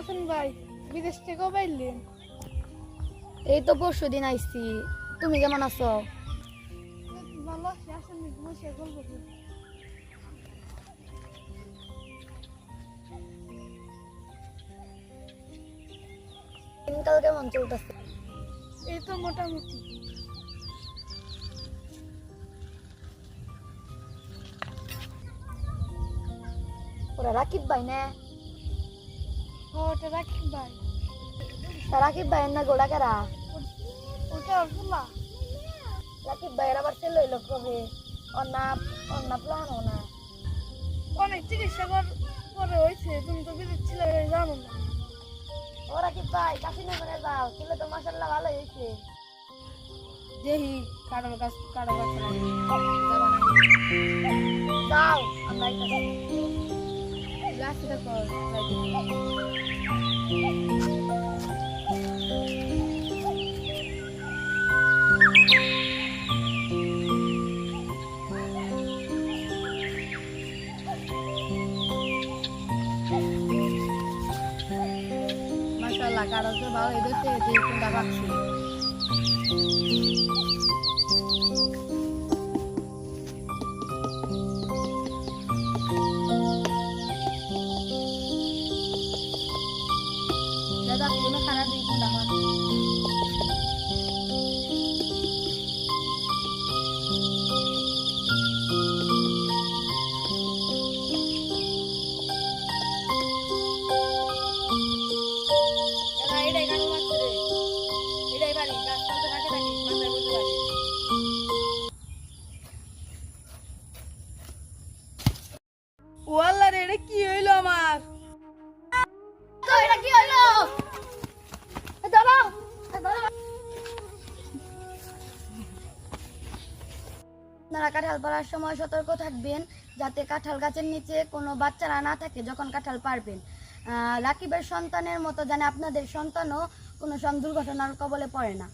আছেন ভাই? বিদেশ থেকে কবে এলেন? এই তো পরশুদিন আইছি। তুমি কেমন আছো? ভালো আছি, আসেন বসে গল্প করি। দিনকাল কেমন চলতেছে? এই তো মোটামুটি। ওরা রাকিব ভাই না? ওটা রাখি ভাই। রাকিব ভাই না গোড়া কেরা? ওটা ফুলা। রাকিব ভাইয়ের আবার ছেলে হইলো কবে? অন্না প্লানো না। অনেক চিকিৎসা করে হয়েছে, তুমি তো বিদেশ ছিলে জানো না। ও রাকিব ভাই কাশিনা করে যাও, ছেলে তো মাশাআল্লাহ ভালো হয়েছে। দেহি কারোর কাছ যাও আমরা এটা রাস্তা কর। মাশাআল্লাহ কারো তো ভালো এদেরতে যে কোনটা ভাবছি। দাদা তুমি খারাপ দিই কোনটা ভাবছি। এটাই কারো লাগছে রে, এটাই বাড়ি কাজ করতে থাকে নাকি মাথায় বলতে পারি। ও আল্লাহ রে, এটা কি হইলো আমার? তো এটা কি হলো? দাঁড়াও আপনারা কাঁঠাল পাড়ার সময় সতর্ক থাকবেন যাতে কাঁঠাল গাছের নিচে কোনো বাচ্চারা না থাকে যখন কাঁঠাল পারবেন। রাকিবের সন্তানের মতো যেন আপনাদের সন্তানও কোনো দুর্ঘটনার কবলে পড়ে না।